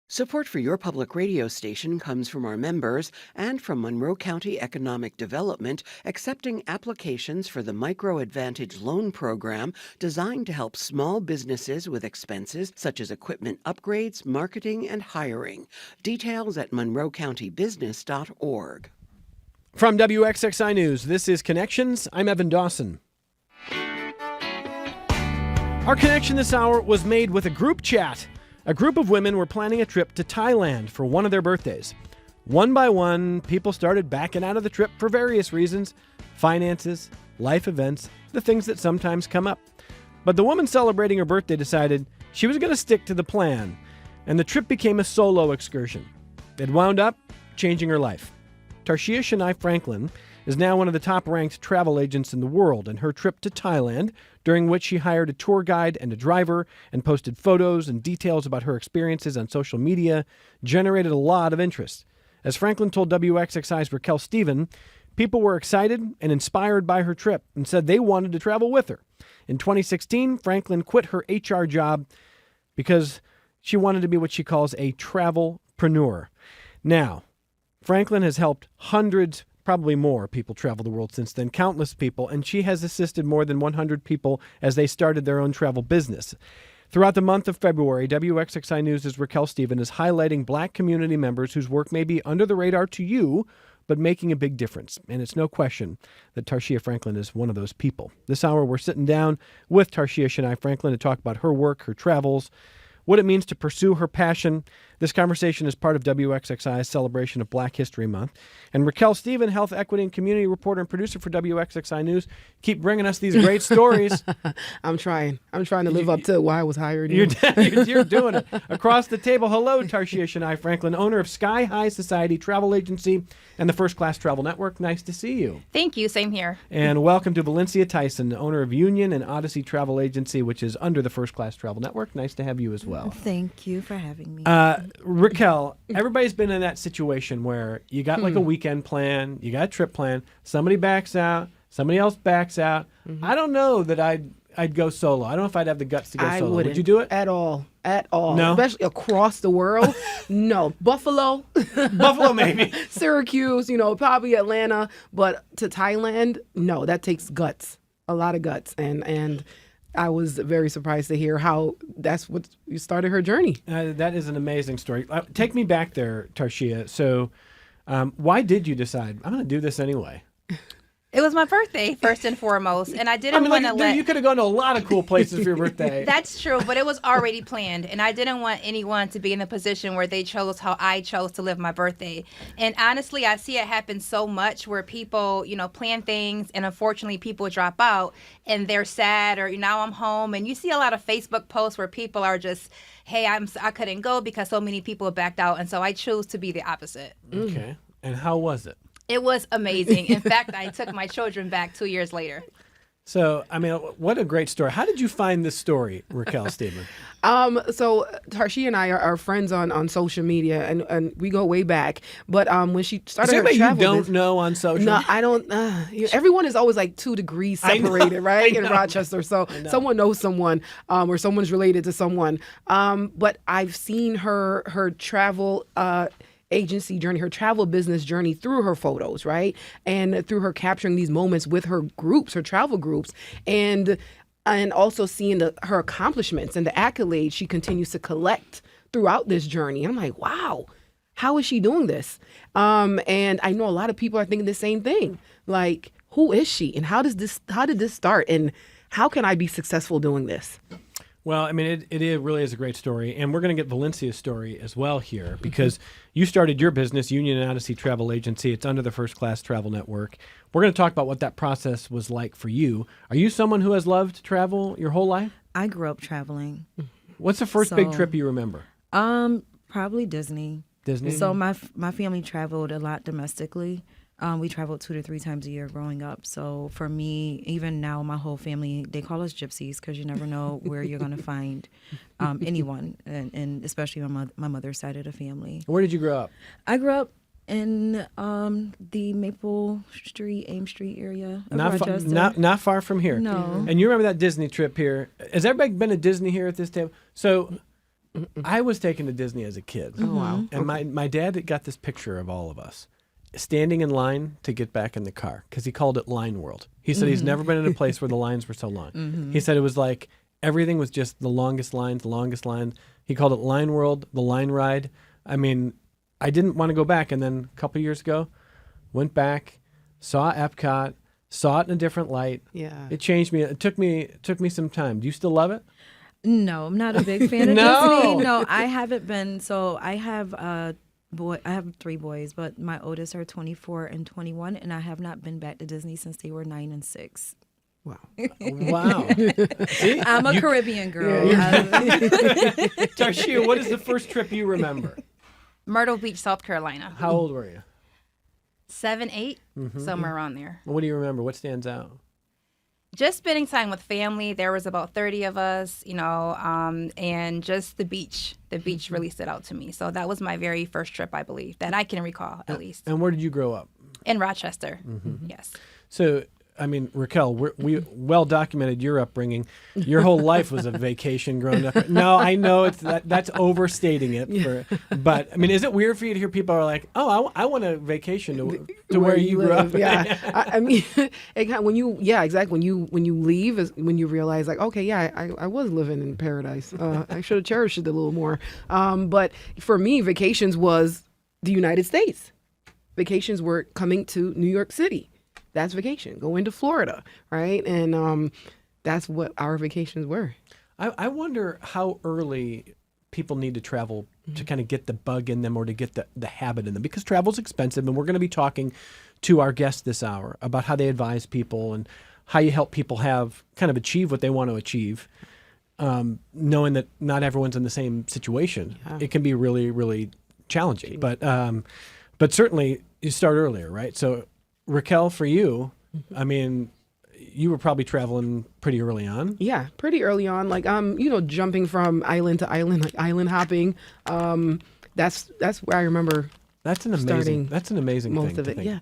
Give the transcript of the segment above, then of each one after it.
Support for your public radio station comes from our members and from Monroe County Economic Development, accepting applications for the Micro Advantage Loan Program designed to help small businesses with expenses such as equipment upgrades, marketing, and hiring. Details at monroecountybusiness.org. From WXXI News, this is Connections. I'm Evan Dawson. Our connection this hour was made with a group chat. A group of women were planning a trip to Thailand for one of their birthdays. One by one, people started backing out of the trip for various reasons: finances, life events, the things that sometimes come up. But the woman celebrating her birthday decided she was going to stick to the plan, and the trip became a solo excursion. It wound up changing her life. Tarshia Shania Franklin is now one of the top-ranked travel agents in the world, and her trip to Thailand, during which she hired a tour guide and a driver and posted photos and details about her experiences on social media, generated a lot of interest. As Franklin told WXXI's Raquel Stephen, people were excited and inspired by her trip and said they wanted to travel with her. In 2016, Franklin quit her HR job because she wanted to be what she calls a travelpreneur. Now, Franklin has helped hundreds, probably more, people travel the world since then, countless people, and she has assisted more than 100 people as they started their own travel business. Throughout the month of February, WXXI News' Raquel Stephen is highlighting Black community members whose work may be under the radar to you, but making a big difference. And it's no question that Tarshia Franklin is one of those people. This hour, we're sitting down with Tarshia Shania Franklin to talk about her work, her travels, what it means to pursue her passion. This conversation is part of WXXI's celebration of Black History Month. And Raquel Stephen, health, equity, and community reporter and producer for WXXI News, keep bringing us these great stories. I'm trying to live up to why I was hired. You're doing it. Across the table, hello, Tarshia Shania Franklin, owner of Sky High Society Travel Agency and the First Class Travel Network. Nice to see you. Thank you. Same here. And welcome to Valencia Tyson, owner of Union and Odyssey Travel Agency, which is under the First Class Travel Network. Nice to have you as well. Thank you for having me. Raquel, everybody's been in that situation where you got like a weekend plan, you got a trip plan, somebody backs out, somebody else backs out. I don't know that I'd go solo. I don't know if I'd have the guts to go I solo. wouldn't Would you do it? at all? No? Especially across the world. No. Buffalo, Buffalo, maybe. Syracuse, probably Atlanta, but to Thailand, no, that takes guts, a lot of guts. And I was very surprised to hear how that's what you started her journey. That is an amazing story. Take me back there, Tarshia. So why did you decide, I'm going to do this anyway? It was my birthday, first and foremost, and I didn't want to let... You could have gone to a lot of cool places for your birthday. That's true, but it was already planned, and I didn't want anyone to be in a position where they chose how I chose to live my birthday. And honestly, I see it happen so much where people, plan things, and unfortunately people drop out, and they're sad, or now I'm home, and you see a lot of Facebook posts where people are just, hey, I couldn't go because so many people backed out, and so I chose to be the opposite. Okay, and how was it? It was amazing. In fact, I took my children back 2 years later. So, what a great story. How did you find this story, Raquel Stephen? So Tarshia and I are friends on social media, and we go way back. But when she started her travel, you don't know on social? No, I don't. Everyone is always like 2 degrees separated, right? In Rochester, so someone knows someone, or someone's related to someone. But I've seen her travel agency journey, her travel business journey through her photos, right? And through her capturing these moments with her groups, her travel groups, and also seeing her accomplishments and the accolades she continues to collect throughout this journey. And I'm like, wow, how is she doing this? And I know a lot of people are thinking the same thing. Like, who is she? And how did this start? And how can I be successful doing this? Well, it really is a great story, and we're going to get Valencia's story as well here, because you started your business, Union and Odyssey Travel Agency. It's under the First Class Travel Network. We're going to talk about what that process was like for you. Are you someone who has loved travel your whole life? I grew up traveling. What's the first big trip you remember? Probably Disney. Disney? So my family traveled a lot domestically. We traveled 2 to 3 times a year growing up. So for me, even now, my whole family, they call us gypsies because you never know where you're going to find anyone, and especially on my mother's side of the family. Where did you grow up? I grew up in the Maple Street, Ames Street area of Rochester. Not far from here. No. And you remember that Disney trip here. Has everybody been to Disney here at this table? So I was taken to Disney as a kid. Oh, wow. And my dad got this picture of all of us standing in line to get back in the car because he called it Line World. He said he's never been in a place where the lines were so long. He said it was like everything was just the longest lines, the longest lines. He called it Line World, the line ride. I mean, I didn't want to go back. And then a couple years ago, went back, saw Epcot, saw it in a different light. Yeah. It changed me. It took me some time. Do you still love it? No, I'm not a big fan of No. Disney. No, I haven't been. So I have I have 3 boys, but my oldest are 24 and 21, and I have not been back to Disney since they were 9 and 6. Wow. Wow. See? I'm a Caribbean girl. Tarshia, what is the first trip you remember? Myrtle Beach, South Carolina. How old were you? 7, 8, somewhere around there. What do you remember? What stands out? Just spending time with family. There was about 30 of us, and just the beach. The beach really stood out to me. So that was my very first trip, I believe, that I can recall at least. And where did you grow up? In Rochester, yes. So, I mean, Raquel, we well documented your upbringing. Your whole life was a vacation growing up. No, I know that's overstating it. But I mean, is it weird for you to hear people are like, "Oh, I want a vacation to where you grew up"? Yeah, I mean, exactly. When you leave is when you realize, like, okay, yeah, I was living in paradise. I should have cherished it a little more. But for me, vacations was the United States. Vacations were coming to New York City. That's vacation. Going to Florida, right? And that's what our vacations were. I wonder how early people need to travel to kind of get the bug in them or to get the habit in them, because travel's expensive, and we're going to be talking to our guests this hour about how they advise people and how you help people have kind of achieve what they want to achieve, knowing that not everyone's in the same situation. Yeah. It can be really, really challenging, but certainly you start earlier, right? So Raquel, for you, I mean, you were probably traveling pretty early on. Yeah, pretty early on. Like, jumping from island to island, like island hopping. That's where I remember. That's an amazing most thing of it. Yeah,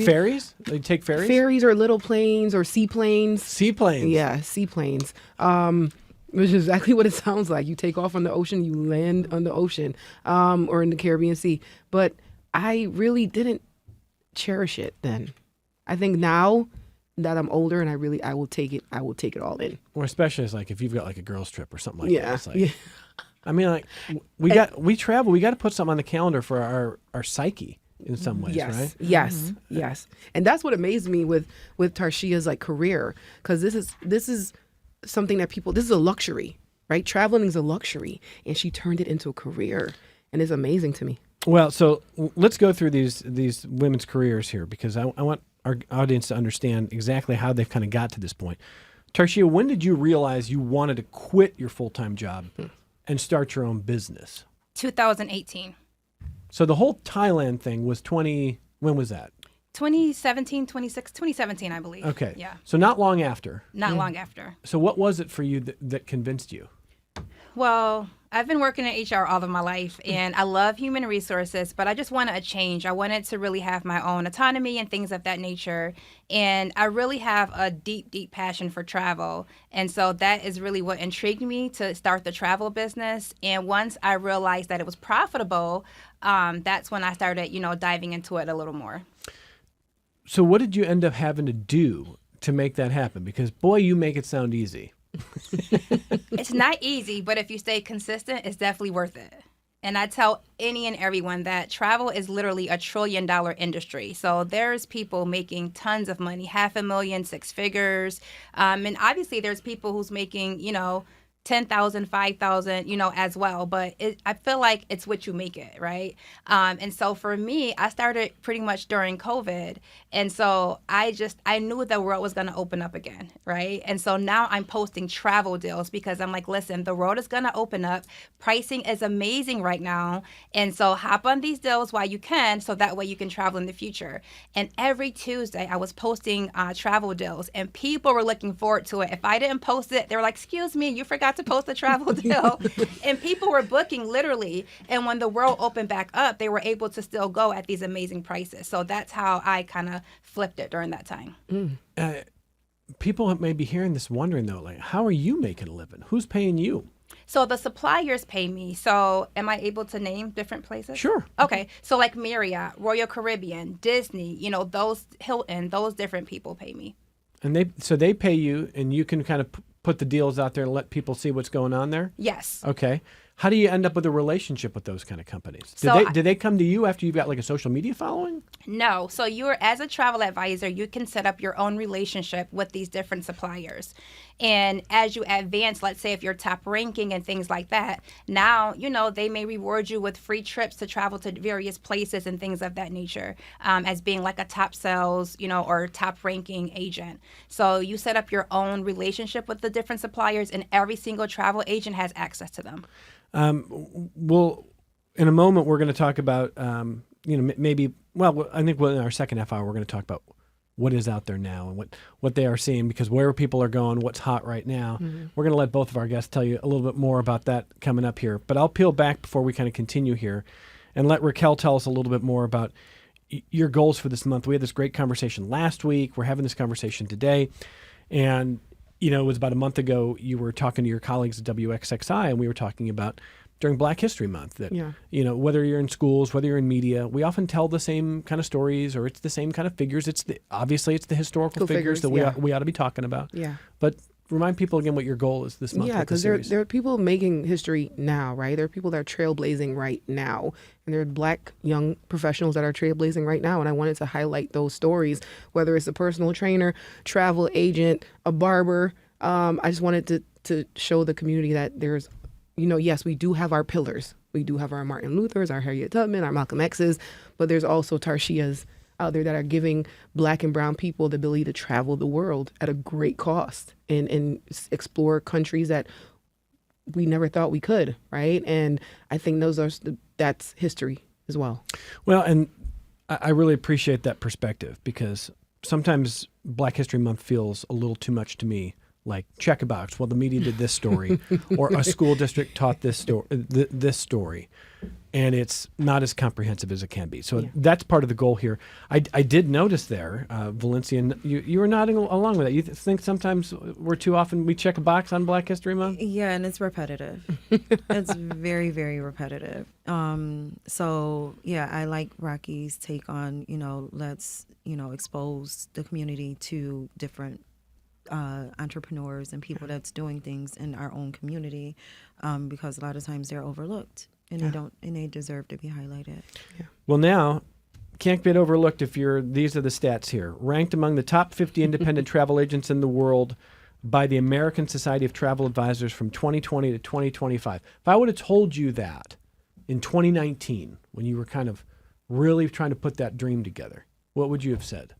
ferries. They take ferries. Ferries or little planes or seaplanes. Seaplanes. Yeah, seaplanes. Which is exactly what it sounds like. You take off on the ocean, you land on the ocean, or in the Caribbean Sea. But I really didn't cherish it then. I think now that I'm older and I will take it all in. Or especially as like if you've got like a girls trip or something like that. It's like, yeah. I mean, like we travel, we got to put something on the calendar for our psyche in some ways, right? Yes. And that's what amazed me with Tarshia's like career, because this is something that this is a luxury, right? Traveling is a luxury, and she turned it into a career, and it's amazing to me. Well, so let's go through these women's careers here, because I want our audience to understand exactly how they've kind of got to this point. Tarshia, when did you realize you wanted to quit your full-time job and start your own business? 2018. So the whole Thailand thing was when was that? 2017, I believe. Okay. Yeah. So not long after. Not long after. So what was it for you that convinced you? Well, I've been working in HR all of my life, and I love human resources, but I just wanted a change. I wanted to really have my own autonomy and things of that nature. And I really have a deep, deep passion for travel. And so that is really what intrigued me to start the travel business. And once I realized that it was profitable, that's when I started, diving into it a little more. So what did you end up having to do to make that happen? Because, boy, you make it sound easy. It's not easy, but if you stay consistent, it's definitely worth it. And I tell any and everyone that travel is literally $1 trillion industry. So there's people making tons of money, $500,000, 6 figures. And obviously there's people who's making, 10,000, 5,000, as well. But I feel like it's what you make it, right? And so for me, I started pretty much during COVID. And so I knew the world was going to open up again, right? And so now I'm posting travel deals because I'm like, listen, the world is going to open up. Pricing is amazing right now. And so hop on these deals while you can, so that way you can travel in the future. And every Tuesday I was posting travel deals, and people were looking forward to it. If I didn't post it, they were like, excuse me, you forgot to post a travel deal. And people were booking literally. And when the world opened back up, they were able to still go at these amazing prices. So that's how I kind of flipped it during that time. People may be hearing this wondering, though, like, how are you making a living? Who's paying you? So the suppliers pay me. So am I able to name different places? Sure. Okay. So like Marriott, Royal Caribbean, Disney, those Hilton, those different people pay me. And they pay you, and you can kind of put the deals out there and let people see what's going on there? Yes. Okay. How do you end up with a relationship with those kind of companies? Do they come to you after you've got like a social media following? No. So as a travel advisor, you can set up your own relationship with these different suppliers. And as you advance, let's say if you're top ranking and things like that, now, they may reward you with free trips to travel to various places and things of that nature, as being like a top sales, or top ranking agent. So you set up your own relationship with the different suppliers, and every single travel agent has access to them. Well, in a moment, we're going to talk about, maybe, I think in our second half hour, we're going to talk about what is out there now and what they are seeing, because where people are going, what's hot right now. Mm-hmm. We're going to let both of our guests tell you a little bit more about that coming up here. But I'll peel back before we kind of continue here and let Raquel tell us a little bit more about your goals for this month. We had this great conversation last week. We're having this conversation today. And, it was about a month ago, you were talking to your colleagues at WXXI, and we were talking about during Black History Month that, whether you're in schools, whether you're in media, we often tell the same kind of stories, or it's the same kind of figures. Obviously it's the historical figures that we ought to be talking about. Yeah. But remind people again what your goal is this month. Yeah, because there are people making history now, right? There are people that are trailblazing right now. And there are Black young professionals that are trailblazing right now. And I wanted to highlight those stories, whether it's a personal trainer, travel agent, a barber. I just wanted to show the community that there's, yes, we do have our pillars. We do have our Martin Luthers, our Harriet Tubman, our Malcolm X's, but there's also Tarshias out there that are giving Black and brown people the ability to travel the world at a great cost and explore countries that we never thought we could, right? And I think that's history as well. Well, and I really appreciate that perspective, because sometimes Black History Month feels a little too much to me. Like, check a box. Well, the media did this story, or a school district taught this story, and it's not as comprehensive as it can be. So that's part of the goal here. I did notice there, Valencia, you were nodding along with that. You think sometimes we check a box on Black History Month? Yeah, and it's repetitive. It's very, very repetitive. So yeah, I like Rocky's take on, let's, expose the community to different entrepreneurs and people that's doing things in our own community, because a lot of times they're overlooked and they deserve to be highlighted. Yeah. Well, now can't get overlooked if these are the stats here. Ranked among the top 50 independent travel agents in the world by the American Society of Travel Advisors from 2020 to 2025. If I would have told you that in 2019, when you were kind of really trying to put that dream together, what would you have said?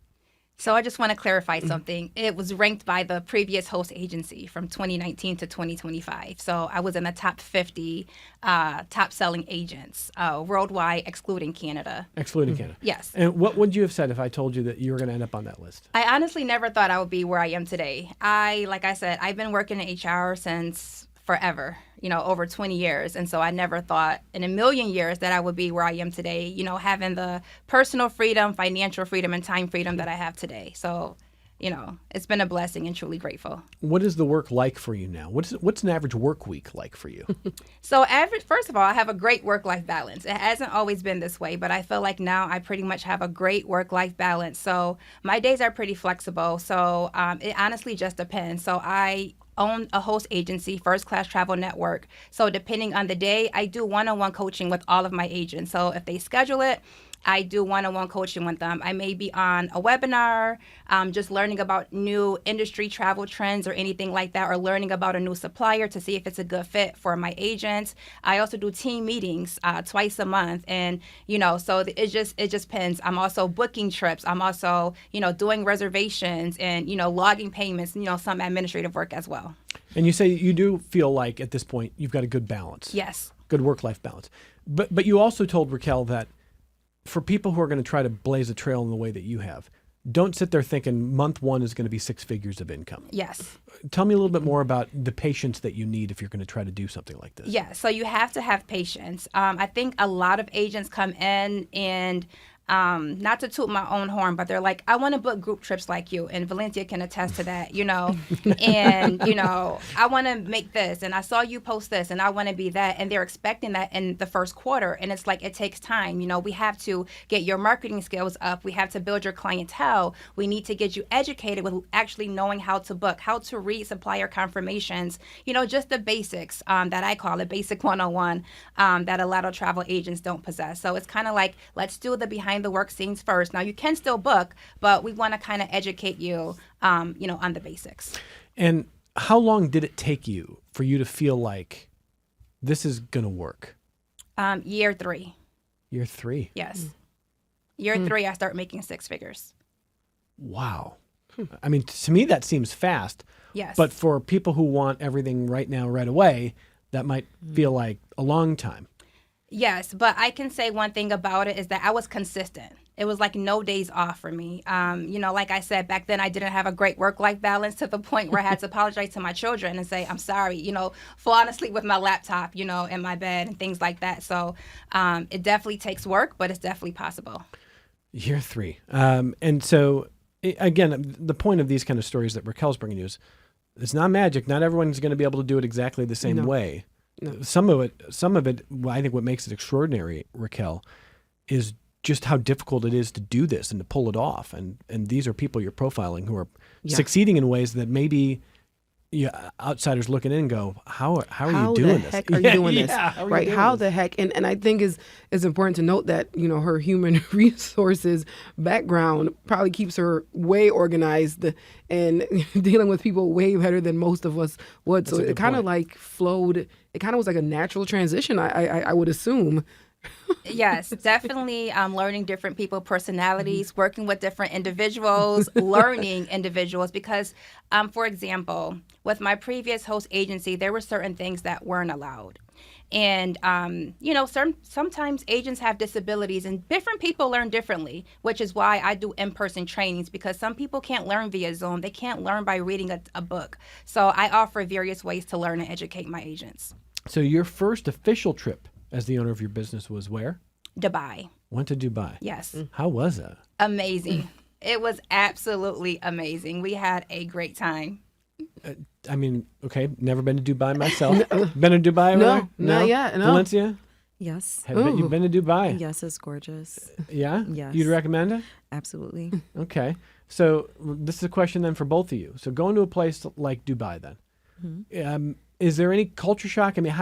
So I just want to clarify something. It was ranked by the previous host agency from 2019 to 2025. So I was in the top 50 top selling agents worldwide, excluding Canada. Excluding Canada. Yes. And what would you have said if I told you that you were going to end up on that list? I honestly never thought I would be where I am today. Like I said, I've been working in HR since forever, over 20 years. And so I never thought in a million years that I would be where I am today, having the personal freedom, financial freedom, and time freedom that I have today. So, it's been a blessing and truly grateful. What is the work like for you now? What's an average work week like for you? So first of all, I have a great work-life balance. It hasn't always been this way, but I feel like now I pretty much have a great work-life balance. So my days are pretty flexible. So it honestly just depends. So I own a host agency, First Class Travel Network. So depending on the day, I do one-on-one coaching with all of my agents. So if they schedule it, I do one-on-one coaching with them. I may be on a webinar, just learning about new industry travel trends or anything like that, or learning about a new supplier to see if it's a good fit for my agents. I also do team meetings twice a month, and so it just depends. I'm also booking trips. I'm also doing reservations and logging payments. Some administrative work as well. And you say you do feel like at this point you've got a good balance. Yes. Good work-life balance. But you also told Raquel that for people who are going to try to blaze a trail in the way that you have, don't sit there thinking month one is going to be 6 figures of income. Yes. Tell me a little bit more about the patience that you need if you're going to try to do something like this. Yeah, so you have to have patience. I think a lot of agents come in and not to toot my own horn, but they're like, I want to book group trips like you. And Valencia can attest to that, and, I want to make this. And I saw you post this and I want to be that. And they're expecting that in the first quarter. And it's like, it takes time. We have to get your marketing skills up. We have to build your clientele. We need to get you educated with actually knowing how to book, how to read supplier confirmations, just the basics that I call it, basic 101, that a lot of travel agents don't possess. So it's kind of like, let's do the behind the work scenes first. Now you can still book, but we want to kind of educate you, on the basics. And how long did it take you for you to feel like this is going to work? Year 3. Year 3? Yes. Year 3, I start making 6 figures. Wow. I mean, to me, that seems fast. Yes. But for people who want everything right now, right away, that might feel like a long time. Yes, but I can say one thing about it is that I was consistent. It was like no days off for me. Like I said, back then I didn't have a great work-life balance to the point where I had to apologize to my children and say, I'm sorry, falling asleep with my laptop, in my bed and things like that. So it definitely takes work, but it's definitely possible. Year 3. And so, again, the point of these kind of stories that Raquel's bringing you is it's not magic. Not everyone's going to be able to do it exactly the same way. No. Some of it, I think what makes it extraordinary, Raquel, is just how difficult it is to do this and to pull it off. And these are people you're profiling who are succeeding in ways that maybe outsiders looking in and go, how are you doing this? How the heck are you doing this? Right. How the heck? And I think it's important to note that, her human resources background probably keeps her way organized and dealing with people way better than most of us would. That's so it kind of like flowed. It kind of was like a natural transition, I would assume. Yes, definitely learning different people personalities, working with different individuals, learning individuals. Because, for example, with my previous host agency, there were certain things that weren't allowed. And, sometimes agents have disabilities and different people learn differently, which is why I do in-person trainings, because some people can't learn via Zoom. They can't learn by reading a book. So I offer various ways to learn and educate my agents. So your first official trip as the owner of your business was where? Dubai. Went to Dubai. Yes. How was that? Amazing. It was absolutely amazing. We had a great time. Okay, never been to Dubai myself. Been to Dubai? No, not yet. No. Valencia? Yes. You've been to Dubai? Yes, it's gorgeous. Yeah? Yes. You'd recommend it? Absolutely. Okay. So this is a question then for both of you. So going to a place like Dubai then, is there any culture shock? I mean,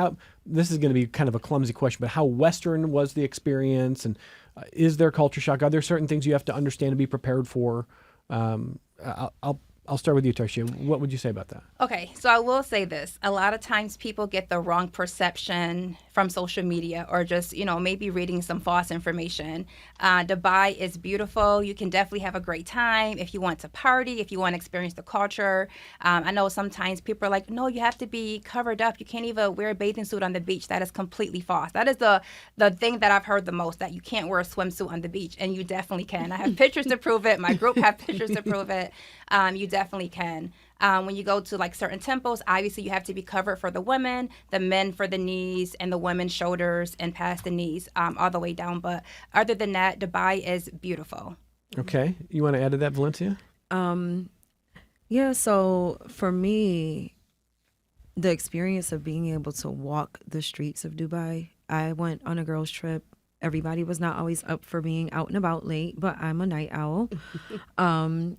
this is going to be kind of a clumsy question, but how Western was the experience? And is there culture shock? Are there certain things you have to understand and be prepared for? I'll start with you, Tarsha. What would you say about that? Okay, so I will say this. A lot of times people get the wrong perception from social media or just, maybe reading some false information. Dubai is beautiful. You can definitely have a great time if you want to party, if you want to experience the culture. I know sometimes people are like, no, you have to be covered up. You can't even wear a bathing suit on the beach. That is completely false. That is the thing that I've heard the most, that you can't wear a swimsuit on the beach, and you definitely can. I have pictures to prove it. My group have pictures to prove it. You definitely can. When you go to like certain temples, obviously you have to be covered for the women, the men for the knees, and the women's shoulders and past the knees, all the way down. But other than that, Dubai is beautiful. Okay. You want to add to that, Valencia? Yeah, so for me, the experience of being able to walk the streets of Dubai, I went on a girls' trip. Everybody was not always up for being out and about late, but I'm a night owl.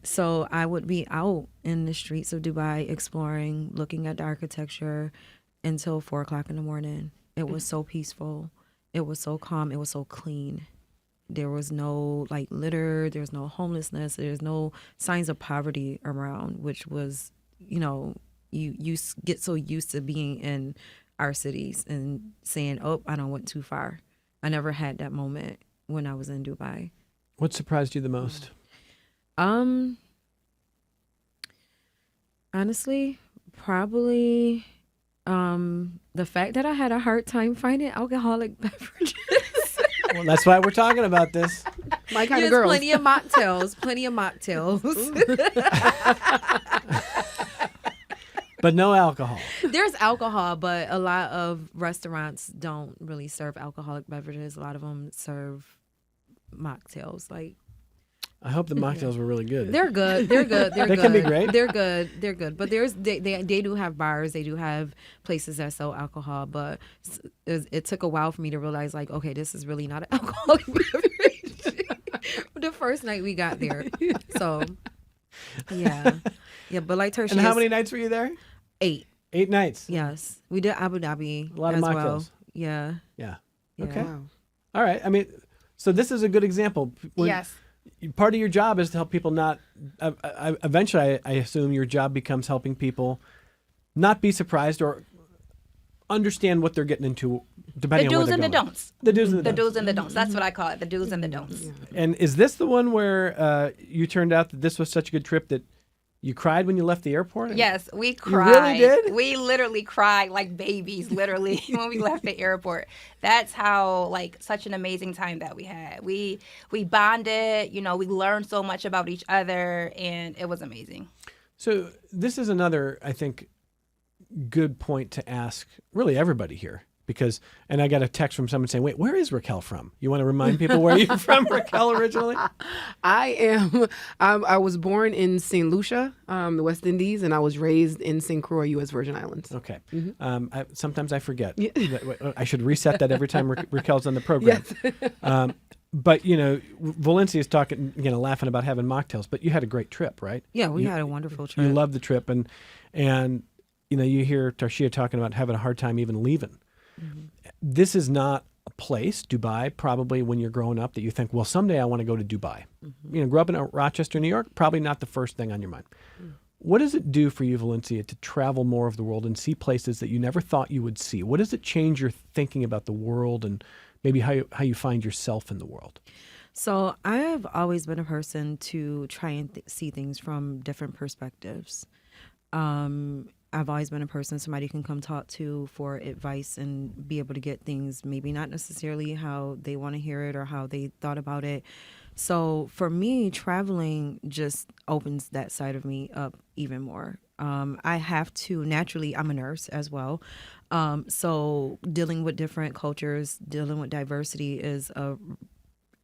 So I would be out in the streets of Dubai exploring, looking at the architecture until 4 o'clock in the morning. It was so peaceful. It was so calm. It was so clean. There was no litter. There's no homelessness. There's no signs of poverty around, which was, you get so used to being in our cities and saying, oh, I don't went too far. I never had that moment when I was in Dubai. What surprised you the most? Honestly, probably the fact that I had a hard time finding alcoholic beverages. Well, that's why we're talking about this. My kind of There's girls. plenty of mocktails. But no alcohol. There's alcohol, but a lot of restaurants don't really serve alcoholic beverages. A lot of them serve mocktails. Like, I hope the mocktails were really good. they're good. They're good. They're They good. can be great. They're good. They're good. But they do have bars. They do have places that sell alcohol. But it took a while for me to realize, like, okay, this is really not an alcoholic beverage. The first night we got there. So, yeah. But like Tertius. And how many nights were you there? 8. 8 nights. Yes. We did Abu Dhabi A lot of as mocktails. well. Yeah. Yeah. Yeah. Okay. Wow. All right. I mean, so this is a good example. When- Yes. Part of your job is to help people not. Eventually, I assume your job becomes helping people not be surprised or understand what they're getting into, The depending on where do's they're and the going. don'ts. The do's and the The don'ts. do's and the don'ts. That's what I call it. The do's and the don'ts. And is this the one where you turned out that this was such a good trip that you cried when you left the airport? Yes, we You cried. really did? We literally cried like babies, literally, when we left the airport. That's how, like, such an amazing time that we had. We bonded, we learned so much about each other, and it was amazing. So this is another, I think, good point to ask really everybody here. Because, and I got a text from someone saying, wait, where is Raquel from? You want to remind people where you're from, Raquel, originally? I was born in St. Lucia, the West Indies, and I was raised in St. Croix, U.S. Virgin Islands. Okay. Sometimes I forget. I should reset that every time Raquel's on the program. Yes. But, Valencia is talking, laughing about having mocktails, but you had a great trip, right? Yeah, we had a wonderful trip. You loved the trip. And you hear Tarshia talking about having a hard time even leaving. Mm-hmm. This is not a place, Dubai, probably when you're growing up that you think, well, someday I want to go to Dubai. Mm-hmm. Grew up in Rochester, New York, probably not the first thing on your mind. Mm. What does it do for you, Valencia, to travel more of the world and see places that you never thought you would see? What does it change your thinking about the world and maybe how you find yourself in the world? So I have always been a person to try and see things from different perspectives. I've always been a person somebody can come talk to for advice and be able to get things maybe not necessarily how they want to hear it or how they thought about it. So for me, traveling just opens that side of me up even more. I have to, naturally, I'm a nurse as well. So dealing with different cultures, dealing with diversity is a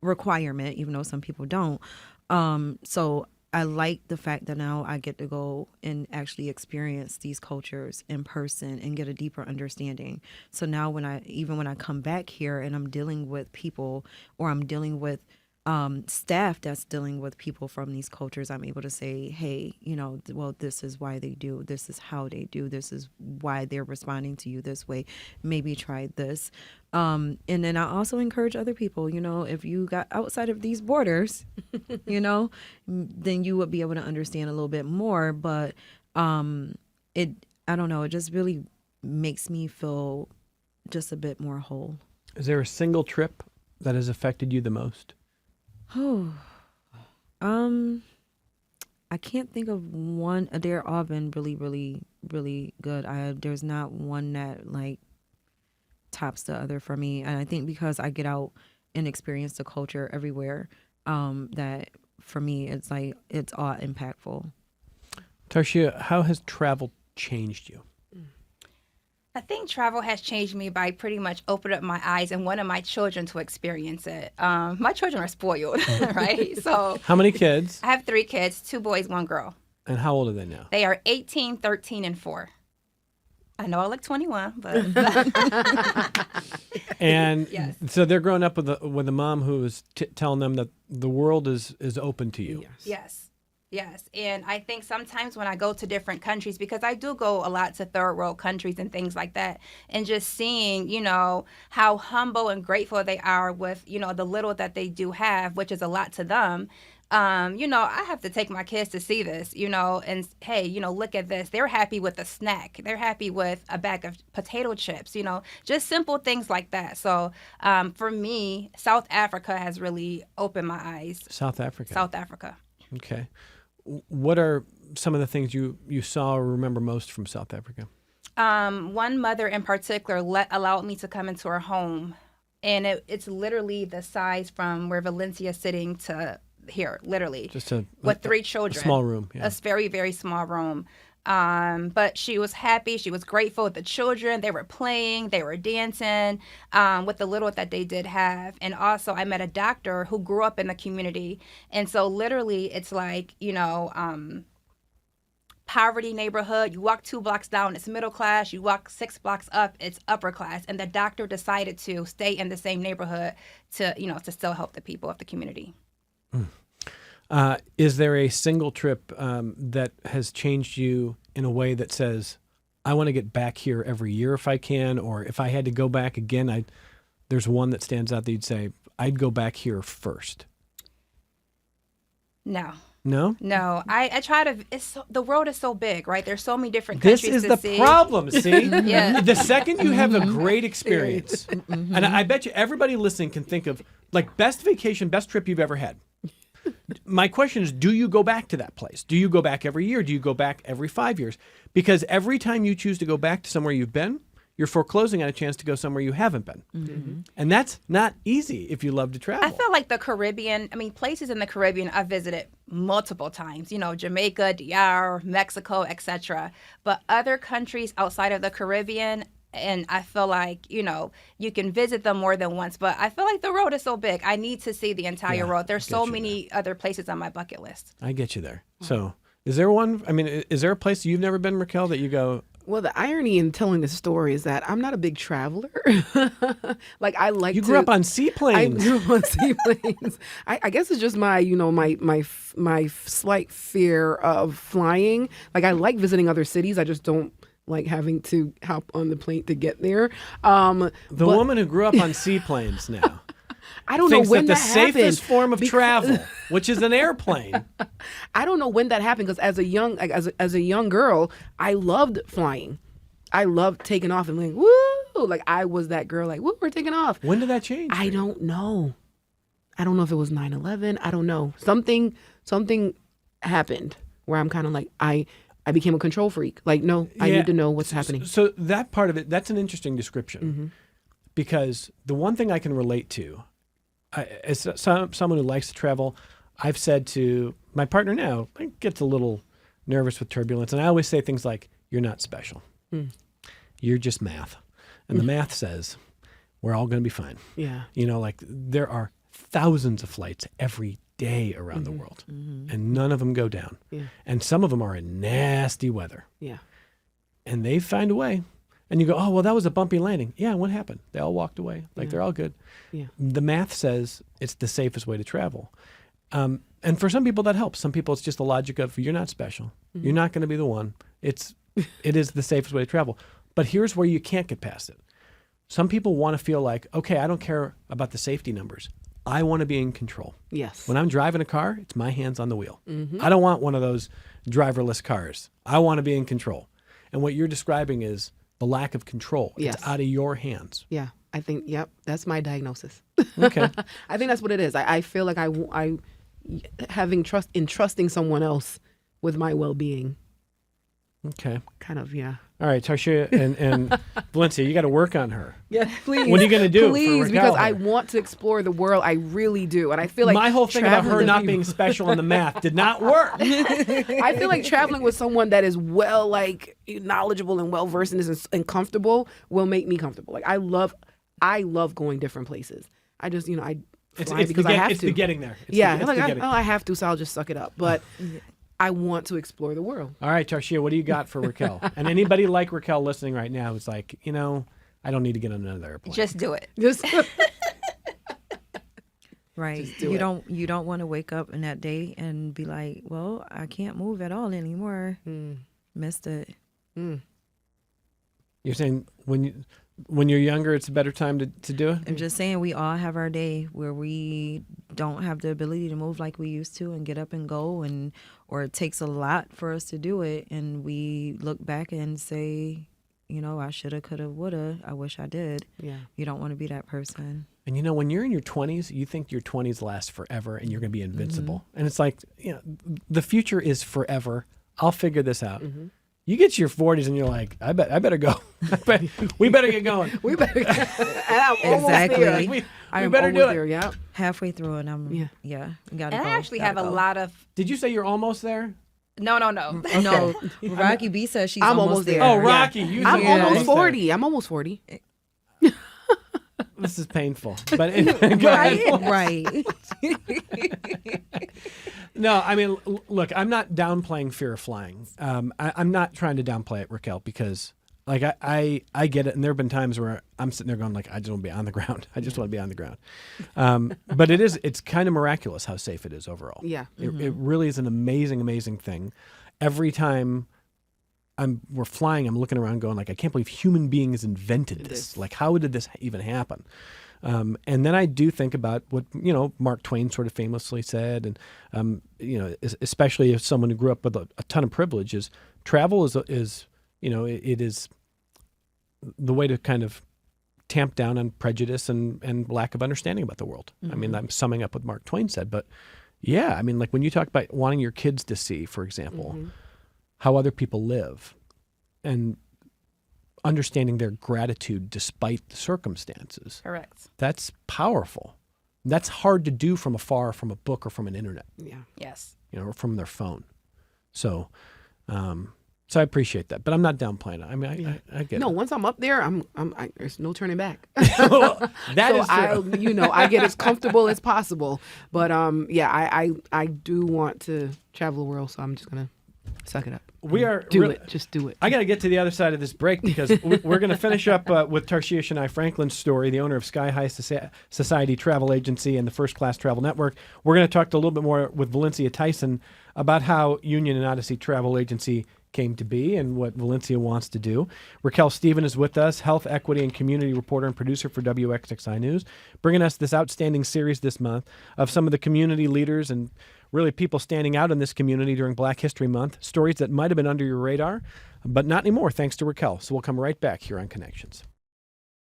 requirement, even though some people don't. So I like the fact that now I get to go and actually experience these cultures in person and get a deeper understanding. So now when I come back here and I'm dealing with people or I'm dealing with staff that's dealing with people from these cultures, I'm able to say, hey, well, this is why they do, this is how they do, this is why they're responding to you this way. Maybe try this. And then I also encourage other people, if you got outside of these borders, then you would be able to understand a little bit more. But I don't know, it just really makes me feel just a bit more whole. Is there a single trip that has affected you the most? Oh, I can't think of one. They're all been really, really, really good. There's not one that like tops the other for me. And I think because I get out and experience the culture everywhere, that for me, it's like, it's all impactful. Tarshia, how has travel changed you? I think travel has changed me by pretty much opening up my eyes and wanting my children to experience it. My children are spoiled, right? So How many kids? I have 3 kids, 2 boys, 1 girl. And how old are they now? They are 18, 13, and 4. I know I look 21, but And Yes. so they're growing up with a mom who is telling them that the world is open to you. Yes. And I think sometimes when I go to different countries, because I do go a lot to third world countries and things like that, and just seeing, how humble and grateful they are with, the little that they do have, which is a lot to them. I have to take my kids to see this, and hey, look at this. They're happy with a snack. They're happy with a bag of potato chips, just simple things like that. So for me, South Africa has really opened my eyes. South Africa. Okay. What are some of the things you saw or remember most from South Africa? One mother in particular allowed me to come into her home, and it's literally the size from where Valencia's sitting to here, literally. Just with 3 children. A small room. Yeah. A very, very small room. But she was happy. She was grateful with the children. They were playing. They were dancing with the little that they did have. And also, I met a doctor who grew up in the community. And so literally, it's like, poverty neighborhood. You walk 2 blocks down, it's middle class. You walk 6 blocks up, it's upper class. And the doctor decided to stay in the same neighborhood to, to still help the people of the community. Is there a single trip that has changed you in a way that says, I want to get back here every year if I can, or if I had to go back again, there's one that stands out that you'd say, I'd go back here first? No. No? No, I try to. The world is so big, right? There's so many different This countries is to the see. problem, see? Yeah. The second you have a great experience, and I bet you everybody listening can think of, like, best vacation, best trip you've ever had. My question is, do you go back to that place? Do you go back every year? Do you go back every 5 years? Because every time you choose to go back to somewhere you've been, you're foreclosing on a chance to go somewhere you haven't been. Mm-hmm. And that's not easy if you love to travel. I feel like the Caribbean, places in the Caribbean I've visited multiple times, Jamaica, DR, Mexico, etc. But other countries outside of the Caribbean, and I feel like, you can visit them more than once, but I feel like the world is so big. I need to see the entire world. There's so many other places on my bucket list. I get you there. So is there one, is there a place you've never been, Raquel, that you go, Well, the irony in telling this story is that I'm not a big traveler. Like I like you grew up on seaplanes. I grew up on seaplanes. I guess it's just my, my slight fear of flying. Like I like visiting other cities. I just don't like having to hop on the plane to get there. The woman who grew up on seaplanes now. I don't know thinks when that that the happened. safest form of travel, which is an airplane. I don't know when that happened because as a young girl, I loved flying. I loved taking off and like woo, like I was that girl like woo, we're taking off. When did that change? I don't know. I don't know if it was 9/11. I don't know. Something happened where I'm kind of like I became a control freak. Like no, I need to know what's happening. So that part of it, that's an interesting description, because the one thing I can relate to, as someone who likes to travel, I've said to my partner now, gets a little nervous with turbulence, and I always say things like, "You're not special. You're just math," and the math says we're all going to be fine. Yeah. Like there are thousands of flights every day around the world, and none of them go down. Yeah. And some of them are in nasty weather. Yeah. And they find a way. And you go, oh, well, that was a bumpy landing. Yeah, what happened? They all walked away. They're all good. Yeah. The math says it's the safest way to travel. And for some people that helps. Some people it's just the logic of you're not special. You're not going to be the one. It is the safest way to travel. But here's where you can't get past it. Some people want to feel like, okay, I don't care about the safety numbers. I want to be in control. Yes. When I'm driving a car, it's my hands on the wheel. I don't want one of those driverless cars. I want to be in control. And what you're describing is the lack of control. Yes. It's out of your hands. Yeah. I think, yep, that's my diagnosis. Okay. I think that's what it is. I feel like I having trusting someone else with my well-being. Okay. Kind of, yeah. All right, Tarsha and Valencia, you got to work on her. Yeah, please. What are you going to do? Please, for because Raquel I here? want to explore the world. I really do. And I feel like My whole thing about traveling her not with being people- special on the math did not work. I feel like traveling with someone that is knowledgeable and well versed in this and comfortable will make me comfortable. Like I love going different places. I just I fly because I have to. It's the getting there. It's yeah, the like getting. I have to, so I'll just suck it up. But I want to explore the world. All right, Tarsha, what do you got for Raquel? And anybody like Raquel listening right now who's like, I don't need to get on another airplane. Just do it. Just Right. Just do You it. don't want to wake up in that day and be like, well, I can't move at all anymore. Missed it. You're saying when you're younger, it's a better time to do it? I'm just saying we all have our day where we don't have the ability to move like we used to and get up and go, or it takes a lot for us to do it, and we look back and say, I shoulda, coulda, woulda. I wish I did. Yeah. You don't want to be that person. And when you're in your 20s, you think your 20s last forever and you're going to be invincible. And it's like, the future is forever. I'll figure this out. You get to your 40s and you're like, I better go. We better get going. we better. And I'm almost Exactly. there. We I am better almost do it. there. Yeah. Halfway through, and I'm Yeah. gotta And go. I actually gotta have a go. lot of Did you say you're almost there? No. No, Rocky B says she's I'm almost almost there. there. Oh, Yeah. Rocky, you I'm said almost that. 40. I'm almost 40. This is painful. But go ahead. Right. No, I mean, look, I'm not downplaying fear of flying. I'm not trying to downplay it, Raquel, because like I get it, and there have been times where I'm sitting there going like, I just want to be on the ground. I just want to be on the ground. But it's kind of miraculous how safe it is overall. Yeah. It really is an amazing thing. Every time we're flying, I'm looking around going like, I can't believe human beings invented this. Like, how did this even happen? And then I do think about what, Mark Twain sort of famously said, and, especially if someone who grew up with a ton of privilege, is travel is it is the way to kind of tamp down on prejudice and lack of understanding about the world. I mean, I'm summing up what Mark Twain said, but yeah, I mean, like when you talk about wanting your kids to see, for example, how other people live and understanding their gratitude despite the circumstances. Correct. That's powerful. That's hard to do from afar, from a book or from an internet, Yeah. Yes. or from their phone. So I appreciate that, but I'm not downplaying it. I mean, I get No, it. once I'm up there, there's no turning back. That So is true. I get as comfortable as possible. But I do want to travel the world, so I'm just gonna suck it up. We are Do really- it. Just do it. I got to get to the other side of this break because we're going to finish up with Tarshiya Shania Franklin's story, the owner of Sky High Society Travel Agency and the First Class Travel Network. We're going to talk a little bit more with Valencia Tyson about how Union and Odyssey Travel Agency came to be and what Valencia wants to do. Raquel Stephen is with us, health, equity, and community reporter and producer for WXXI News, bringing us this outstanding series this month of some of the community leaders and really people standing out in this community during Black History Month, stories that might have been under your radar, but not anymore thanks to Raquel. So we'll come right back here on Connections.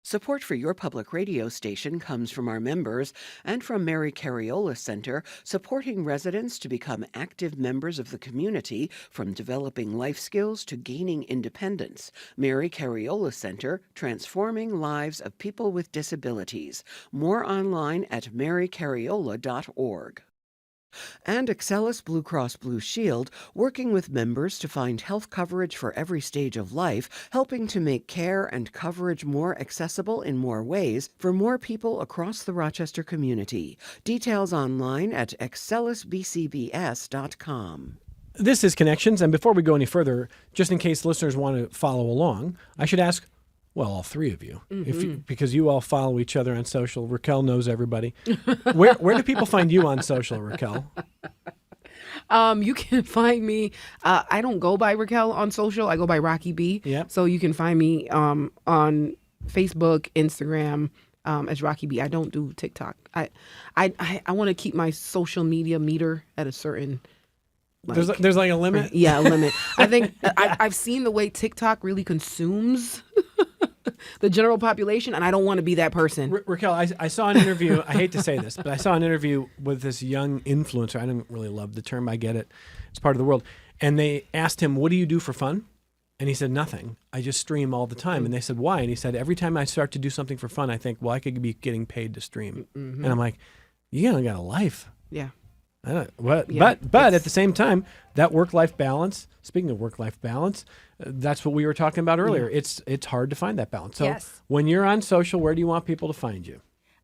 Support for your public radio station comes from our members and from Mary Cariola Center, supporting residents to become active members of the community from developing life skills to gaining independence. Mary Cariola Center, transforming lives of people with disabilities. More online at marycariola.org. And Excellus Blue Cross Blue Shield, working with members to find health coverage for every stage of life, helping to make care and coverage more accessible in more ways for more people across the Rochester community. Details online at excellusbcbs.com. This is Connections, and before we go any further, just in case listeners want to follow along, I should ask, well, all three of you, because you all follow each other on social. Raquel knows everybody. Where do people find you on social, Raquel? You can find me. I don't go by Raquel on social. I go by Rocky B. Yep. So you can find me on Facebook, Instagram as Rocky B. I don't do TikTok. I want to keep my social media meter at a certain. There's like a limit? Yeah, a limit. I think I've seen the way TikTok really consumes the general population, and I don't want to be that person. Raquel, I saw an interview. I hate to say this, but I saw an interview with this young influencer. I don't really love the term. I get it. It's part of the world. And they asked him, what do you do for fun? And he said, nothing. I just stream all the time. And they said, why? And he said, every time I start to do something for fun, I think, well, I could be getting paid to stream. And I'm like, you only got a life. Yeah. But at the same time, that work-life balance, speaking of work-life balance, that's what we were talking about earlier. It's hard to find that balance. So Yes. when you're on social, where do you want people to find you?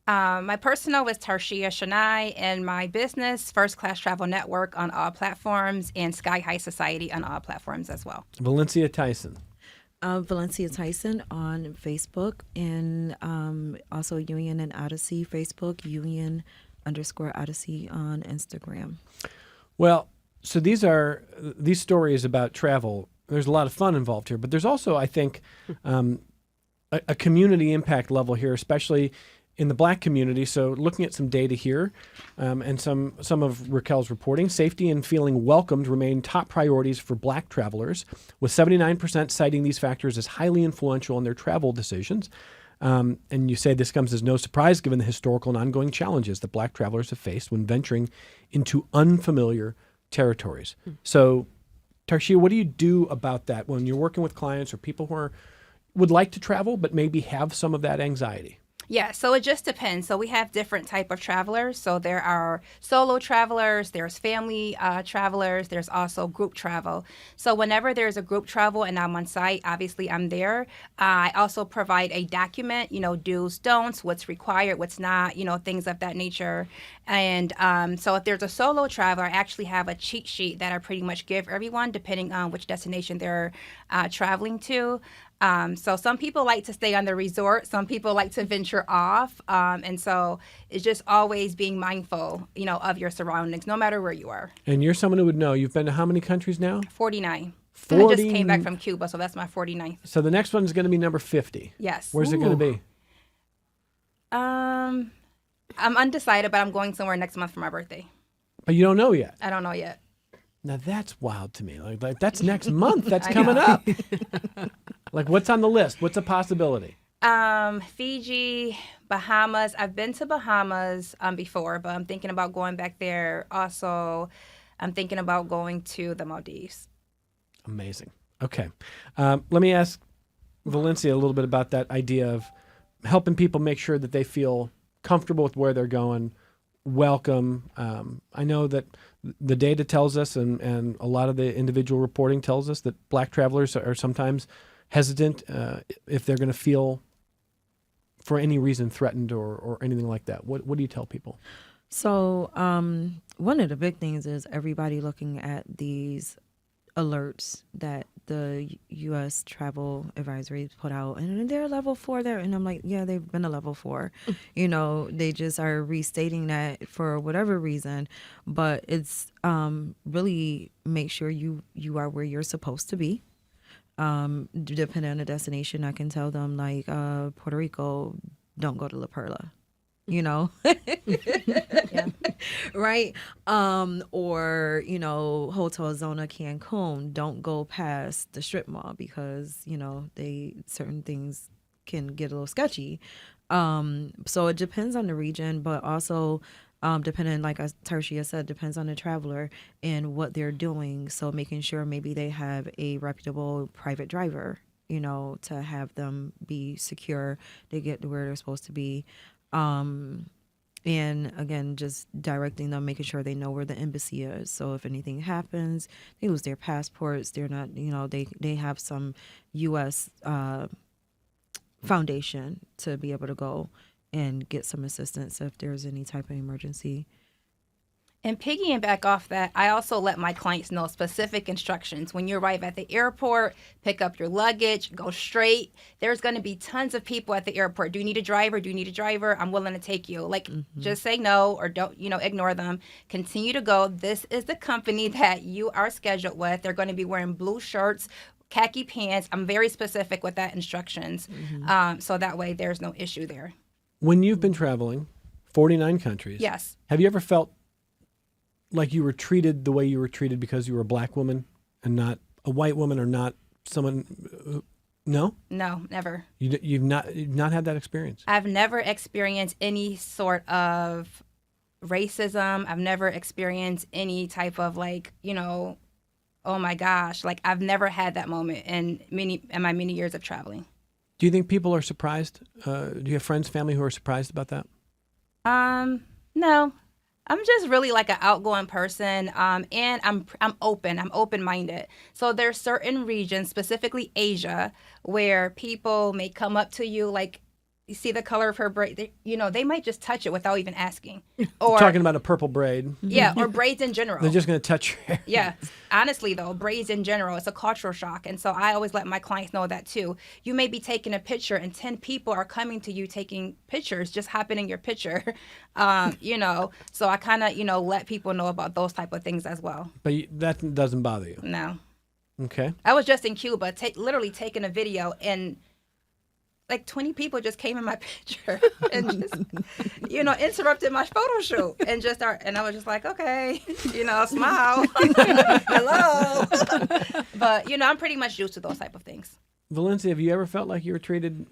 My personal is Tarshiya Shania, and my business, First Class Travel Network on all platforms, and Sky High Society on all platforms as well. Valencia Tyson. Valencia Tyson on Facebook, and also Union and Odyssey Facebook, Union_Odyssey on Instagram. Well, so these stories about travel. There's a lot of fun involved here, but there's also, I think, a community impact level here, especially in the Black community. So looking at some data here and some of Raquel's reporting, safety and feeling welcomed remain top priorities for Black travelers, with 79% citing these factors as highly influential in their travel decisions. And you say this comes as no surprise given the historical and ongoing challenges that Black travelers have faced when venturing into unfamiliar territories. So, Tarshiya, what do you do about that when you're working with clients or people who would like to travel but maybe have some of that anxiety? Yeah, so it just depends. So we have different type of travelers. So there are solo travelers, there's family travelers, there's also group travel. So whenever there's a group travel and I'm on site, obviously I'm there. I also provide a document, do's, don'ts, what's required, what's not, things of that nature. And so if there's a solo traveler, I actually have a cheat sheet that I pretty much give everyone depending on which destination they're traveling to. So some people like to stay on the resort. Some people like to venture off. And so it's just always being mindful, of your surroundings, no matter where you are. And you're someone who would know. You've been to how many countries now? 49. 40. And I just came back from Cuba, so that's my 49th. So the next one's going to be number 50. Yes. Where's it going to be? I'm undecided, but I'm going somewhere next month for my birthday. But you don't know yet. I don't know yet. Now that's wild to me. Like that's next month. That's coming up. Like what's on the list? What's a possibility? Fiji, Bahamas. I've been to Bahamas before, but I'm thinking about going back there. Also, I'm thinking about going to the Maldives. Amazing. Okay. Let me ask Valencia a little bit about that idea of helping people make sure that they feel comfortable with where they're going, welcome. I know that the data tells us, and a lot of the individual reporting tells us that Black travelers are sometimes hesitant if they're going to feel, for any reason, threatened or anything like that. What do you tell people? So one of the big things is everybody looking at these alerts that the U.S. travel advisories put out, and they're level 4 there, and I'm like, yeah, they've been a level 4. They just are restating that for whatever reason, but it's really make sure you are where you're supposed to be. Depending on the destination, I can tell them like Puerto Rico, don't go to La Perla. Yeah. Right? Or, Hotel Zona Cancun, don't go past the strip mall because, certain things can get a little sketchy. So it depends on the region, but also depending, like Tertia said, depends on the traveler and what they're doing. So making sure maybe they have a reputable private driver, to have them be secure, they get to where they're supposed to be. And again, just directing them, making sure they know where the embassy is. So if anything happens, they lose their passports, they're not, they have some U.S. foundation to be able to go and get some assistance if there's any type of emergency. And piggyback off that, I also let my clients know specific instructions. When you arrive at the airport, pick up your luggage, go straight. There's going to be tons of people at the airport. Do you need a driver? Do you need a driver? I'm willing to take you. Just say no or don't, ignore them. Continue to go. This is the company that you are scheduled with. They're going to be wearing blue shirts, khaki pants. I'm very specific with that instructions. So that way there's no issue there. When you've been traveling 49 countries, Yes. have you ever felt like you were treated the way you were treated because you were a Black woman and not a white woman or not someone no? No, never. You've not had that experience? I've never experienced any sort of racism. I've never experienced any type of oh my gosh, I've never had that moment in my many years of traveling. Do you think people are surprised? Do you have friends, family who are surprised about that? No. I'm just really an outgoing person, and I'm open. I'm open-minded. So there's certain regions, specifically Asia, where people may come up to you you see the color of her braid. They might just touch it without even asking. Or talking about a purple braid. Yeah, or braids in general. They're just going to touch your hair. Yeah. Honestly, though, braids in general, it's a cultural shock. And so I always let my clients know that, too. You may be taking a picture, and 10 people are coming to you taking pictures, just hopping in your picture. So I kind of, let people know about those type of things as well. But that doesn't bother you? No. Okay. I was just in Cuba, literally taking a video, and 20 people just came in my picture and just, interrupted my photo shoot and and I was just like, okay, smile, hello. But, I'm pretty much used to those type of things. Valencia, have you ever felt like you were treated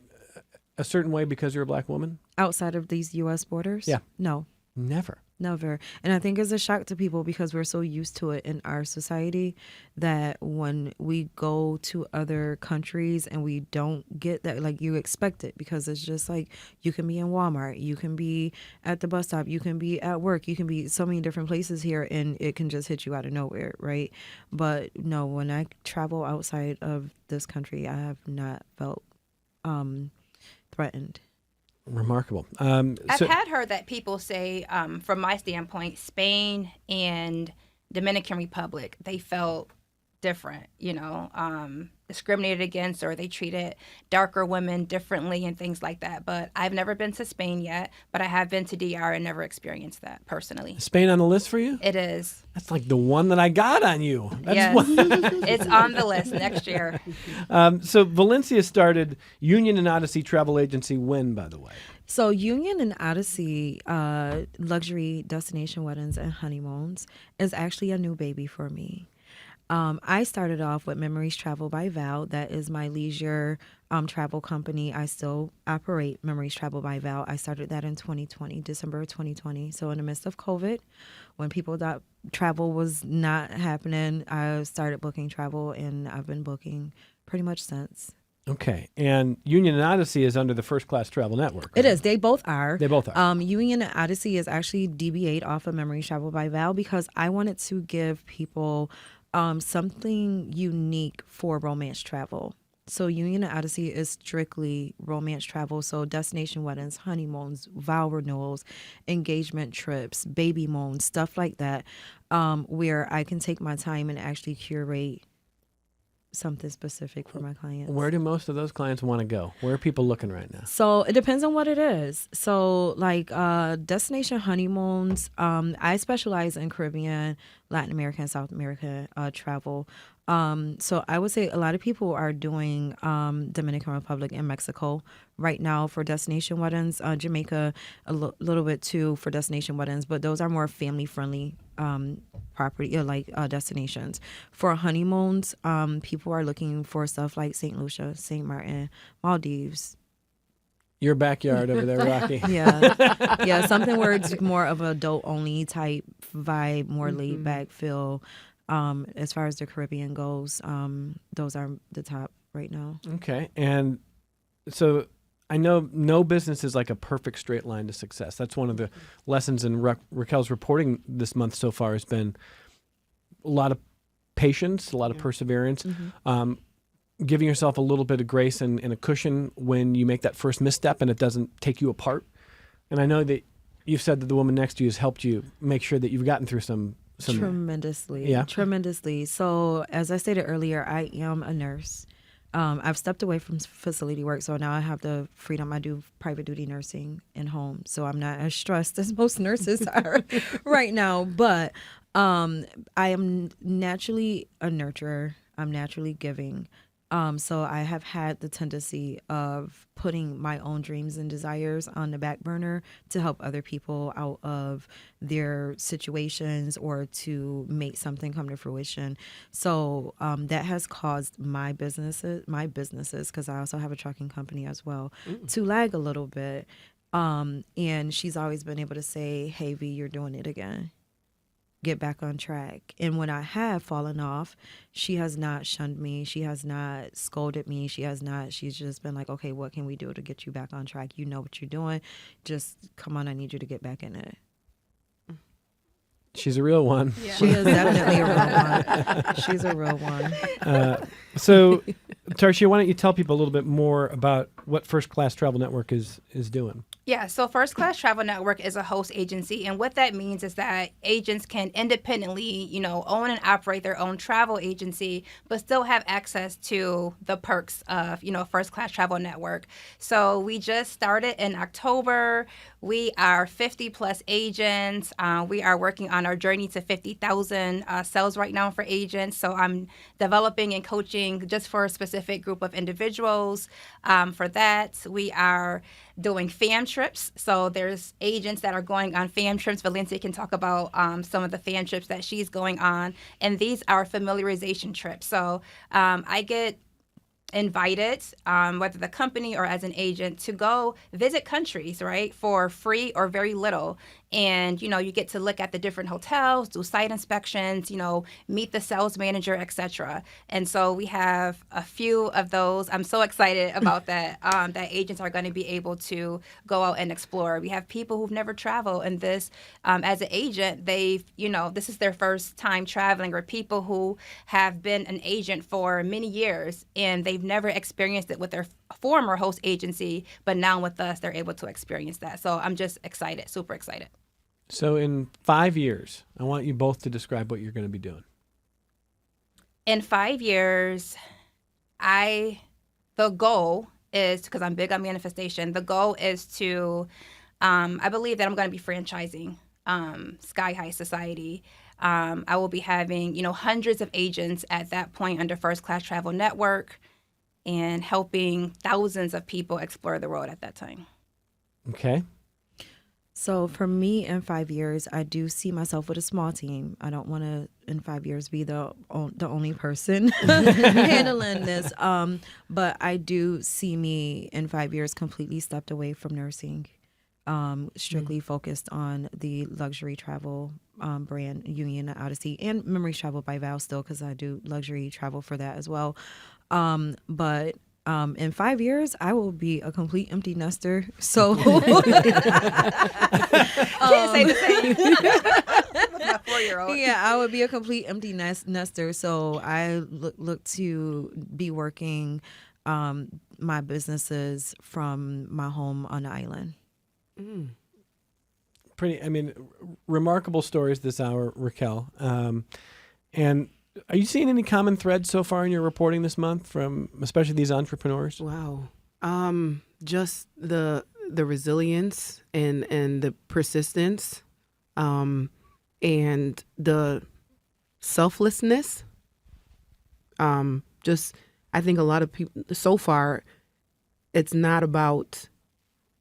a certain way because you're a Black woman? Outside of these U.S. borders? Yeah. No. Never. Never. And I think it's a shock to people because we're so used to it in our society that when we go to other countries and we don't get that, like you expect it because it's just like you can be in Walmart, you can be at the bus stop, you can be at work, you can be so many different places here and it can just hit you out of nowhere, right? But no, when I travel outside of this country, I have not felt threatened. Remarkable. I've had heard that people say, from my standpoint, Spain and Dominican Republic, they felt different, discriminated against, or they treated darker women differently and things like that. But I've never been to Spain yet, but I have been to DR and never experienced that personally. Spain on the list for you? It is. That's like the one that I got on you. That's yes. It's on the list next year. So Valencia started Union and Odyssey Travel Agency when, by the way? So Union and Odyssey Luxury Destination Weddings and Honeymoons is actually a new baby for me. I started off with Memories Travel by Val. That is my leisure travel company. I still operate Memories Travel by Val. I started that in 2020, December of 2020. So in the midst of COVID, when people thought travel was not happening, I started booking travel, and I've been booking pretty much since. Okay. And Union and Odyssey is under the First Class Travel Network. Right? It is. They both are. They both are. Union and Odyssey is actually DBA'd off of Memories Travel by Val because I wanted to give people something unique for romance travel. So Union and Odyssey is strictly romance travel. So destination weddings, honeymoons, vow renewals, engagement trips, baby moons, stuff like that, where I can take my time and actually curate something specific for my clients. Where do most of those clients want to go? Where are people looking right now? So it depends on what it is. So like destination honeymoons, I specialize in Caribbean, Latin America, and South America travel. So I would say a lot of people are doing Dominican Republic and Mexico right now for destination weddings. Jamaica a little bit too for destination weddings, but those are more family friendly property destinations. For honeymoons, people are looking for stuff like St. Lucia, St. Martin, Maldives. Your backyard over there, Rocky. Yeah, something where it's more of an adult only type vibe, more laid back feel. As far as the Caribbean goes, those are the top right now. Okay. And so I know no business is like a perfect straight line to success. That's one of the lessons in Raquel's reporting this month so far has been a lot of patience, a lot of perseverance, giving yourself a little bit of grace and a cushion when you make that first misstep and it doesn't take you apart. And I know that you've said that the woman next to you has helped you make sure that you've gotten through some tremendously. So as I stated earlier, I am a nurse. I've stepped away from facility work, so now I have the freedom. I do private duty nursing in home, so I'm not as stressed as most nurses are right now. But I am naturally a nurturer. I'm naturally giving. So I have had the tendency of putting my own dreams and desires on the back burner to help other people out of their situations or to make something come to fruition. So that has caused my businesses, because I also have a trucking company as well, to lag a little bit. And she's always been able to say, "Hey, V, you're doing it again. Get back on track." And when I have fallen off, she has not shunned me. She has not scolded me. She's just been like, "Okay, what can we do to get you back on track? You know what you're doing. Just come on, I need you to get back in it." She's a real one. Yeah. She is definitely a real one. She's a real one. So, Tarshia, why don't you tell people a little bit more about what First Class Travel Network is doing? Yeah, so First Class Travel Network is a host agency, and what that means is that agents can independently, own and operate their own travel agency, but still have access to the perks of, First Class Travel Network. So we just started in October. We are 50 plus agents. We are working on our journey to 50,000 sales right now for agents. So I'm developing and coaching just for a specific group of individuals. For that, we are doing fam trips. So there's agents that are going on fam trips. Valencia can talk about some of the fam trips that she's going on. And these are familiarization trips. So I get invited, whether the company or as an agent, to go visit countries, right, for free or very little. And, you get to look at the different hotels, do site inspections, meet the sales manager, etc. And so we have a few of those. I'm so excited about that, that agents are going to be able to go out and explore. We have people who've never traveled, and this, as an agent, this is their first time traveling, or people who have been an agent for many years and they've never experienced it with their former host agency, but now with us, they're able to experience that. So I'm just excited, super excited. So in 5 years, I want you both to describe what you're going to be doing. In 5 years, the goal is, because I'm big on manifestation, the goal is to, I believe that I'm going to be franchising Sky High Society. I will be having, hundreds of agents at that point under First Class Travel Network, and helping thousands of people explore the world at that time. Okay. So for me, in 5 years, I do see myself with a small team. I don't want to, in 5 years, be the only person handling this. But I do see me in 5 years completely stepped away from nursing, strictly focused on the luxury travel brand, Union Odyssey, and Memories Travel by Val still, because I do luxury travel for that as well. But in 5 years, I will be a complete empty nester. So Can't say the same. With my 4-year-old. yeah, I would be a complete empty nester. So I look to be working my businesses from my home on the island. Remarkable stories this hour, Raquel. And are you seeing any common threads so far in your reporting this month from especially these entrepreneurs? Wow. Just the resilience and the persistence, and the selflessness. I think a lot of people so far, it's not about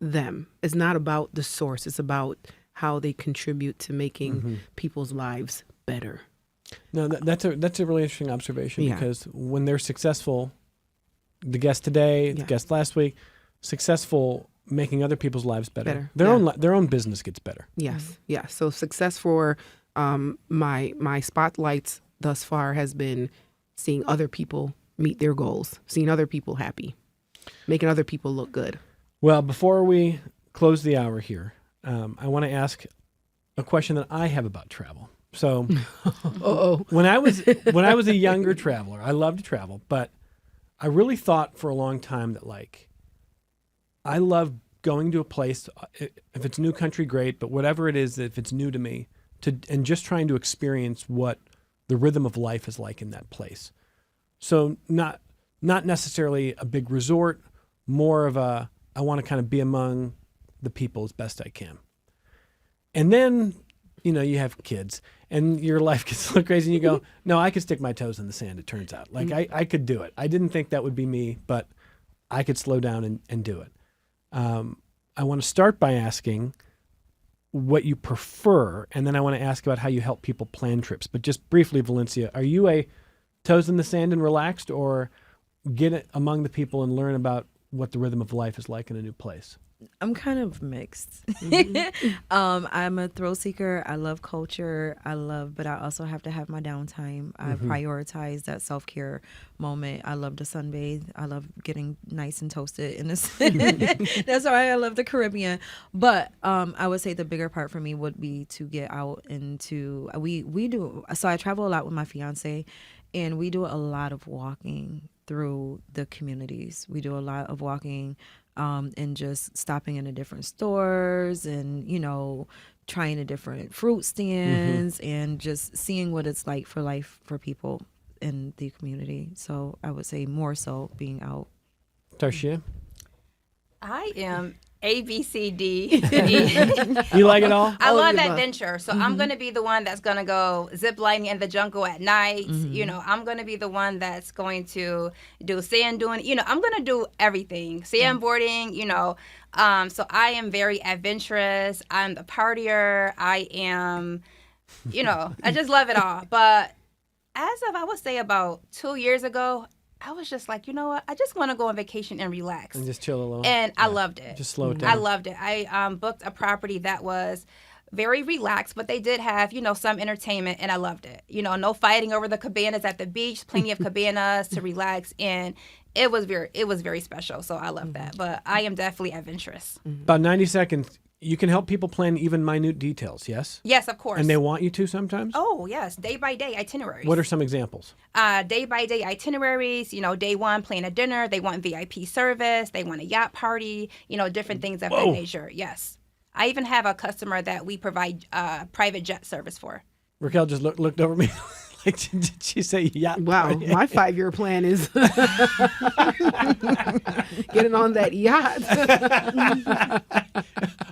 them. It's not about the source. It's about how they contribute to making people's lives better. No, that's a really interesting observation, Yeah. because when they're successful, the guest today, the Yeah. guest last week, successful making other people's lives better. Better, Their own business gets better. Yes, yes. So success for my spotlights thus far has been seeing other people meet their goals, seeing other people happy, making other people look good. Well, before we close the hour here, I want to ask a question that I have about travel. So, when I was a younger traveler, I loved to travel, but I really thought for a long time that I love going to a place. If it's new country, great, but whatever it is, if it's new to me, and just trying to experience what the rhythm of life is like in that place. So not necessarily a big resort, more of I want to kind of be among the people as best I can. And then, you have kids and your life gets a little crazy and you go, no, I could stick my toes in the sand, it turns out. I could do it. I didn't think that would be me, but I could slow down and do it. I want to start by asking what you prefer, and then I want to ask about how you help people plan trips. But just briefly, Valencia, are you a toes in the sand and relaxed, or get it among the people and learn about what the rhythm of life is like in a new place? I'm kind of mixed. I'm a thrill seeker. I love culture. But I also have to have my downtime. I prioritize that self-care moment. I love to sunbathe. I love getting nice and toasted in the sun. That's why I love the Caribbean. But I would say the bigger part for me would be to get out into, we do, so I travel a lot with my fiance, and we do a lot of walking through the communities. We do a lot of walking and just stopping in the different stores and, trying the different fruit stands and just seeing what it's like for life for people in the community. So I would say more so being out. Tarshia? I am ABCD. You like it all? I All of love the above. adventure. So I'm going to be the one that's going to go zip lining in the jungle at night. I'm going to be the one that's going to do sand duning. I'm going to do everything. Sandboarding, So I am very adventurous. I'm the partier. I am, I just love it all. But as of, I would say about 2 years ago, I was just like, you know what? I just want to go on vacation and relax. And just chill alone. And I loved it. Just slow it down. I loved it. I booked a property that was very relaxed, but they did have, some entertainment, and I loved it. No fighting over the cabanas at the beach, plenty of cabanas to relax in. It was very special, so I love that. But I am definitely adventurous. About 90 seconds. You can help people plan even minute details, yes? Yes, of course. And they want you to sometimes? Oh, yes. Day by day itineraries. What are some examples? Day by day itineraries. Day one, plan a dinner. They want VIP service. They want a yacht party. Different things of that nature. Yes. I even have a customer that we provide private jet service for. Raquel just looked over at me like, did she say yacht Wow, party? my 5-year plan is getting on that yacht.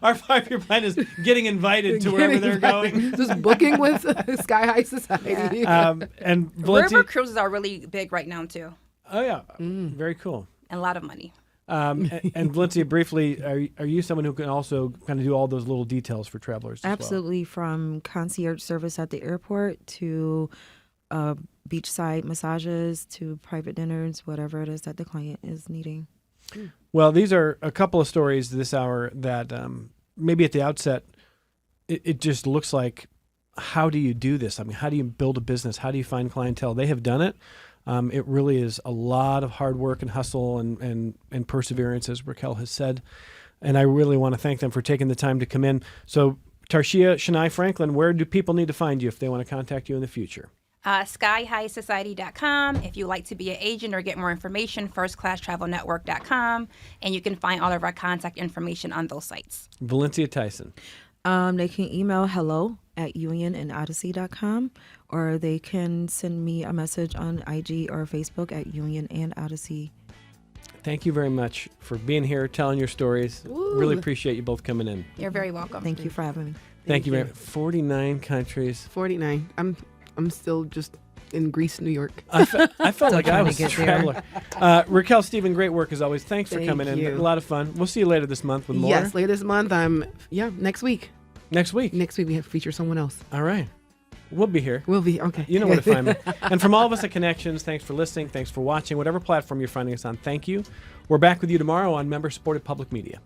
Our 5-year plan is getting invited to wherever they're going. Just booking with Sky High Society. And Valencia, River cruises are really big right now, too. oh yeah, very cool. And a lot of money. And Valencia, briefly, are you someone who can also kind of do all those little details for travelers as Absolutely, from concierge service at the airport to beachside massages to private dinners, whatever it is that the client is needing. well? These are a couple of stories this hour that maybe at the outset, it just looks like, how do you do this? I mean, how do you build a business? How do you find clientele? They have done it. It really is a lot of hard work and hustle and perseverance, as Raquel has said. And I really want to thank them for taking the time to come in. So, Tarshia Shania Franklin, where do people need to find you if they want to contact you in the future? SkyHighSociety.com. If you'd like to be an agent or get more information, FirstClassTravelNetwork.com. And you can find all of our contact information on those sites. Valencia Tyson. They can email hello@unionandodyssey.com, or they can send me a message on IG or Facebook at Union and Odyssey. Thank you very much for being here, telling your stories. Really appreciate you both coming in. You're very welcome. Thank you for having me. Thank you very much. 49 countries. 49. I'm still just in Greece, New York. I felt like I trying to was a get there. traveler. Raquel, Stephen, great work as always. Thanks for Thank coming in. you. A lot of fun. We'll see you later this month with more. Yes, later this month. Next week. Next week. Next week we have feature someone else. All right. We'll be here. We'll be okay. You know where to find me. And from all of us at Connections, thanks for listening. Thanks for watching. Whatever platform you're finding us on, thank you. We're back with you tomorrow on member-supported public media.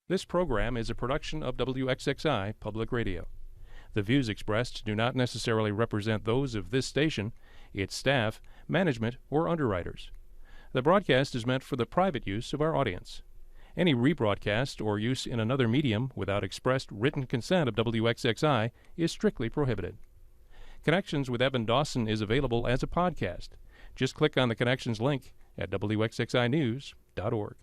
This program is a production of WXXI Public Radio. The views expressed do not necessarily represent those of this station, its staff, management, or underwriters. The broadcast is meant for the private use of our audience. Any rebroadcast or use in another medium without expressed written consent of WXXI is strictly prohibited. Connections with Evan Dawson is available as a podcast. Just click on the Connections link at WXXInews.org.